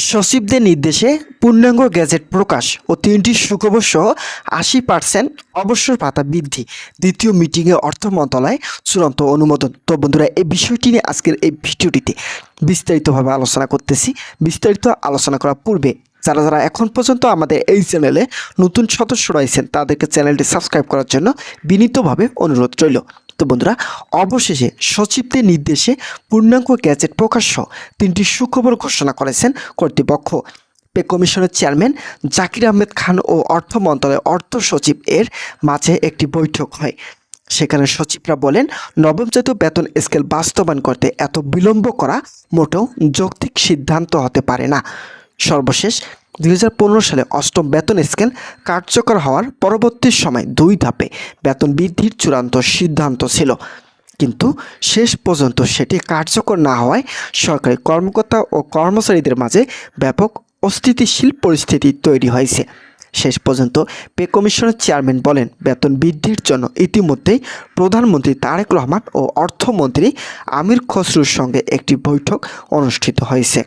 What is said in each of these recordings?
সচিবদের নির্দেশে পূর্ণাঙ্গ গেজেট প্রকাশ ও ৩টি সুখবর সহ ৮০% অবসর ভাতা বৃদ্ধি। দ্বিতীয় মিটিংয়ে অর্থ মন্ত্রণালয় চূড়ান্ত অনুমোদন। তো বন্ধুরা, এই বিষয়টি নিয়ে আজকের এই ভিডিওটিতে বিস্তারিতভাবে আলোচনা করতেছি। বিস্তারিত আলোচনা করার পূর্বে যারা যারা এখন পর্যন্ত আমাদের এই চ্যানেলে নতুন সদস্য রয়েছেন তাদেরকে চ্যানেলটি সাবস্ক্রাইব করার জন্য বিনীতভাবে অনুরোধ রইল। তো বন্ধুরা, অবশেষে সচিবদের নির্দেশে পূর্ণাঙ্গ গ্যাজেট প্রকাশ সহ ৩টি সুখবর ঘোষণা করেছেন কর্তৃপক্ষ। পে কমিশনের চেয়ারম্যান জাকির আহমেদ খান ও অর্থ মন্ত্রণালয়ের অর্থ সচিব এর মাঝে একটি বৈঠক হয়। সেখানে সচিবরা বলেন, নবম জাতীয় বেতন স্কেল বাস্তবায়ন করতে এত বিলম্ব করা মোটেও যৌক্তিক সিদ্ধান্ত হতে পারে না। সর্বশেষ 2015 সালে অষ্টম বেতন স্কেল কার্যকর হওয়ার পরবর্তী সময় 2 ধাপে বেতন বৃদ্ধির চূড়ান্ত সিদ্ধান্ত ছিল, কিন্তু শেষ পর্যন্ত সেটি কার্যকর না হওয়ায় সরকারি কর্মকর্তা ও কর্মচারীদের মাঝে ব্যাপক অস্থিতিশীল পরিস্থিতি তৈরি হয়েছে। শেষ পর্যন্ত পে কমিশনের চেয়ারম্যান বলেন, বেতন বৃদ্ধির জন্য ইতিমধ্যেই প্রধানমন্ত্রী তারেক রহমান ও অর্থমন্ত্রী আমির খসরুর সঙ্গে একটি বৈঠক অনুষ্ঠিত হয়েছে,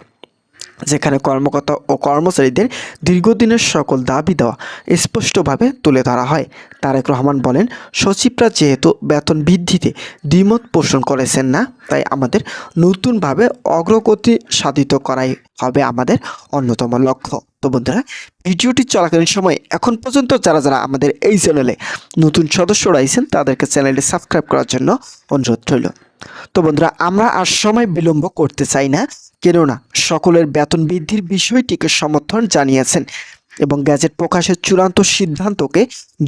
যেখানে কর্মকর্তা ও কর্মচারীদের দীর্ঘদিনের সকল দাবি দেওয়া স্পষ্টভাবে তুলে ধরা হয়। তারেক রহমান বলেন, সচিবরা যেহেতু বেতন বৃদ্ধিতে দ্বিমত পোষণ করেছেন না, তাই আমাদের নতুনভাবে অগ্রগতি সাধিত করাই হবে আমাদের অন্যতম লক্ষ্য। তো বন্ধুরা, ভিডিওটি চলাকালীন সময় এখন পর্যন্ত যারা যারা আমাদের এই চ্যানেলে নতুন সদস্য রয়েছেন তাদেরকে চ্যানেলটি সাবস্ক্রাইব করার জন্য অনুরোধ রইল। তো বন্ধুরা, আমরা আর সময় বিলম্ব করতে চাই না, কেননা সকলের বেতন বৃদ্ধির বিষয়টিকে সমর্থন জানিয়েছেন এবং গ্যাজেট প্রকাশের চূড়ান্ত সিদ্ধান্তকে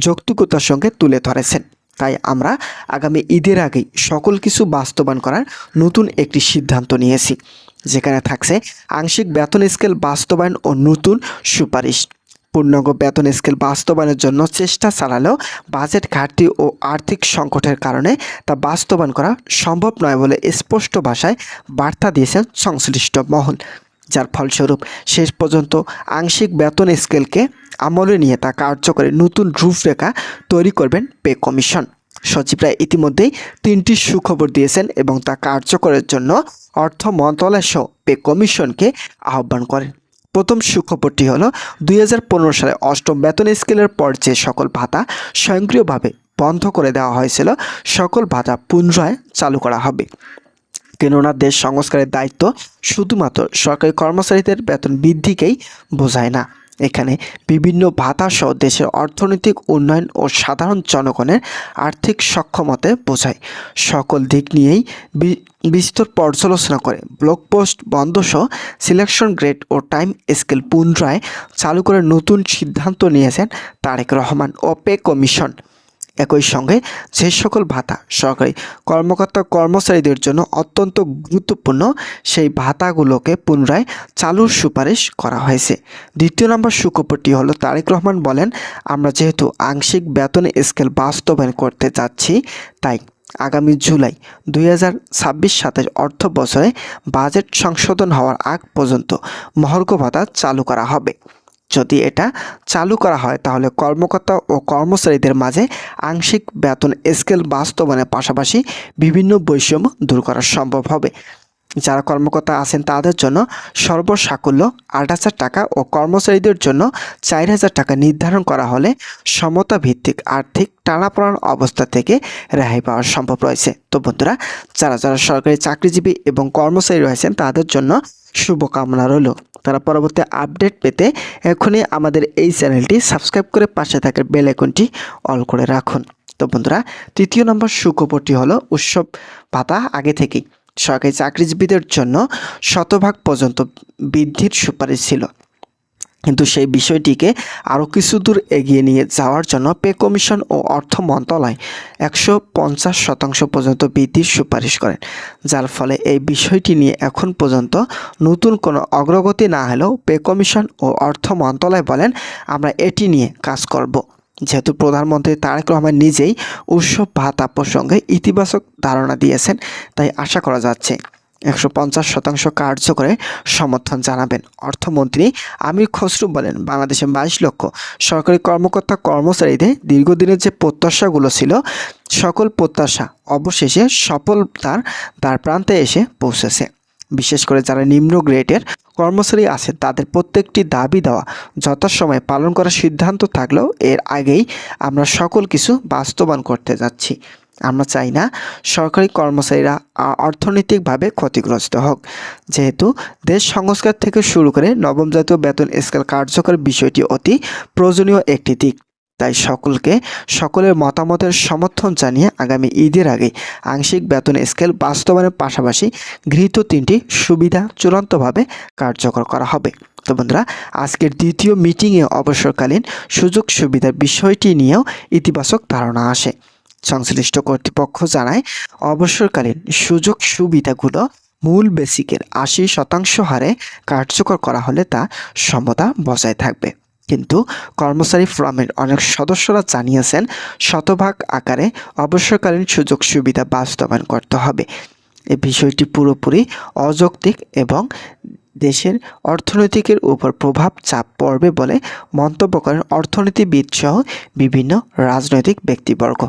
যৌক্তিকতার সঙ্গে তুলে ধরেছেন। তাই আমরা আগামী ঈদের আগেই সকল কিছু বাস্তবায়ন করার নতুন একটি সিদ্ধান্ত নিয়েছি, যেখানে থাকছে আংশিক বেতন স্কেল বাস্তবায়ন ও নতুন সুপারিশ। পূর্ণাঙ্গ বেতন স্কেল বাস্তবায়নের জন্য চেষ্টা চালালেও বাজেট ঘাটতি ও আর্থিক সংকটের কারণে তা বাস্তবায়ন করা সম্ভব নয় বলে স্পষ্ট ভাষায় বার্তা দিয়েছেন সংশ্লিষ্ট মহল, যার ফলস্বরূপ শেষ পর্যন্ত আংশিক বেতন স্কেলকে আমলে নিয়ে তা কার্যকরী নতুন রূপরেখা তৈরি করবেন পে কমিশন। সচিবরা ইতিমধ্যেই 3টি সুখবর দিয়েছেন এবং তা কার্যকরের জন্য অর্থ মন্ত্রণালয় সহ পে কমিশনকে আহ্বান করেন। প্রথম সুখবরটি হলো, 2015 সালে অষ্টম বেতন স্কেলের পর যে সকল ভাতা স্বয়ংক্রিয়ভাবে বন্ধ করে দেওয়া হয়েছিল, সকল ভাতা পুনরায় চালু করা হবে। কেননা দেশ সংস্কারের দায়িত্ব শুধুমাত্র সরকারি কর্মচারীদের বেতন বৃদ্ধিকেই বোঝায় না, এখানে বিভিন্ন ভাতা সহ দেশের অর্থনৈতিক উন্নয়ন ও সাধারণ জনগণের আর্থিক সক্ষমতা বোঝায়। সকল দিক নিয়েই বিস্তর পর্যালোচনা করে ব্লক পোস্ট বন্ধ সহ সিলেকশন গ্রেড ও টাইম স্কেল পুনরায় চালু করে নতুন সিদ্ধান্ত নিয়েছেন তারেক রহমান ও পে কমিশন। একই সঙ্গে যে সকল ভাতা সরকারি কর্মকর্তা কর্মচারীদের জন্য অত্যন্ত গুরুত্বপূর্ণ, সেই ভাতাগুলোকে পুনরায় চালুর সুপারিশ করা হয়েছে। দ্বিতীয় নম্বর সুখবরটি হলো, তারেক রহমান বলেন, আমরা যেহেতু আংশিক বেতন স্কেল বাস্তবায়ন করতে যাচ্ছি, তাই আগামী জুলাই 2026-27 অর্থ বছরে বাজেট সংশোধন হওয়ার আগ পর্যন্ত মহার্ঘ ভাতা চালু করা হবে। যদি এটা চালু করা হয় তাহলে কর্মকর্তা ও কর্মচারীদের মাঝে আংশিক বেতন স্কেল বাস্তবায়নের পাশাপাশি বিভিন্ন বৈষম্য দূর করা সম্ভব হবে। যারা কর্মকর্তা আছেন তাদের জন্য সর্বসাকুল্য 8,000 টাকা ও কর্মচারীদের জন্য 4,000 টাকা নির্ধারণ করা হলে সমতা ভিত্তিক আর্থিক টানাপোড়েন অবস্থা থেকে রেহাই পাওয়া সম্ভব রয়েছে। তো বন্ধুরা, যারা যারা সরকারি চাকরিজীবী এবং কর্মচারী রয়েছেন তাদের জন্য শুভকামনা রইল। তারা পরবর্তী আপডেট পেতে এখনই আমাদের এই চ্যানেলটি সাবস্ক্রাইব করে পাশে থাকা বেল আইকনটি অল করে রাখুন। তো বন্ধুরা, তৃতীয় নম্বর সুখবরটি হলো, উৎসব ভাতা আগে থেকেই সরকারি চাকরিজীবীদের জন্য 100% পর্যন্ত বৃদ্ধির সুপারিশ ছিল, কিন্তু সেই বিষয়টিকে আরও কিছু দূর এগিয়ে নিয়ে যাওয়ার জন্য পে কমিশন ও অর্থ মন্ত্রণালয় 150% পর্যন্ত বৃদ্ধির সুপারিশ করেন, যার ফলে এই বিষয়টি নিয়ে এখন পর্যন্ত নতুন কোনো অগ্রগতি না হলেও পে কমিশন ও অর্থ মন্ত্রণালয় বলেন, আমরা এটি নিয়ে কাজ করব। যেহেতু প্রধানমন্ত্রী তারেক রহমান নিজেই উৎসব ভাতা প্রসঙ্গে ইতিবাচক ধারণা দিয়েছেন, তাই আশা করা যাচ্ছে 150% কার্যকরে সমর্থন জানাবেন। অর্থমন্ত্রী আমির খসরু বলেন, বাংলাদেশে 22 লক্ষ সরকারি কর্মকর্তা কর্মচারীদের দীর্ঘদিনের যে প্রত্যাশাগুলো ছিল, সকল প্রত্যাশা অবশেষে সফলতার দ্বার প্রান্তে এসে পৌঁছেছে। বিশেষ করে যারা নিম্ন গ্রেডের কর্মচারী আছেন তাদের প্রত্যেকটি দাবি দেওয়া যথাসময়ে পালন করার সিদ্ধান্ত থাকলেও এর আগেই আমরা সকল কিছু বাস্তবায়ন করতে যাচ্ছি। আমরা চাই না সরকারি কর্মচারীরা অর্থনৈতিকভাবে ক্ষতিগ্রস্ত হোক। যেহেতু দেশ সংস্কার থেকে শুরু করে নবম জাতীয় বেতন স্কেল কার্যকর বিষয়টি অতি প্রয়োজনীয় একটি দিক। তাই সকলের মতামতের সমর্থন জানিয়ে আগামী ঈদের আগে আংশিক বেতন স্কেল বাস্তবায়নের পাশাপাশি গৃহীত 3টি সুবিধা চূড়ান্তভাবে কার্যকর করা হবে। তো বন্ধুরা, আজকের দ্বিতীয় মিটিংয়ে অবসরকালীন সুযোগ সুবিধার বিষয়টি নিয়েও ইতিবাচক ধারণা আসে। সংশ্লিষ্ট কর্তৃপক্ষ জানায় অবসরকালীন সুযোগ সুবিধাগুলো মূল বেসিকের 80% হারে কার্যকর করা হলে তা সমতা বজায় থাকবে। কিন্তু কর্মচারী ফোরামের অনেক সদস্যরা জানিয়েছেন শতভাগ আকারে অবসরকালীন সুযোগ সুবিধা বাস্তবায়ন করতে হবে। এই বিষয়টি পুরোপুরি অযৌক্তিক এবং দেশের অর্থনৈতিকের উপর চাপ পড়বে বলে মন্তব্য করেন অর্থনীতিবিদ সহ বিভিন্ন রাজনৈতিক ব্যক্তিবর্গ।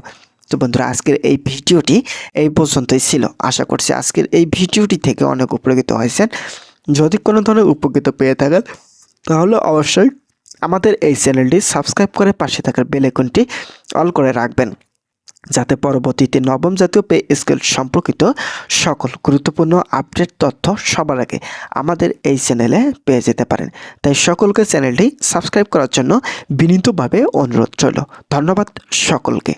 তো বন্ধুরা, আজকের এই ভিডিওটি এই পর্যন্তই ছিল। আশা করছি আজকের এই ভিডিওটি থেকে অনেক উপকৃত হয়েছেন। যদি কোনো ধরনের উপকৃত পেয়ে থাকেন তাহলে অবশ্যই আমাদের এই চ্যানেলটি সাবস্ক্রাইব করে পাশে থাকার বেল আইকনটি অল করে রাখবেন, যাতে পরবর্তীতে নবম জাতীয় পে স্কেল সম্পর্কিত সকল গুরুত্বপূর্ণ আপডেট তথ্য সবার আগে আমাদের এই চ্যানেলে পেয়ে যেতে পারেন। তাই সকলকে চ্যানেলটি সাবস্ক্রাইব করার জন্য বিনীতভাবে অনুরোধ রইল। ধন্যবাদ সকলকে।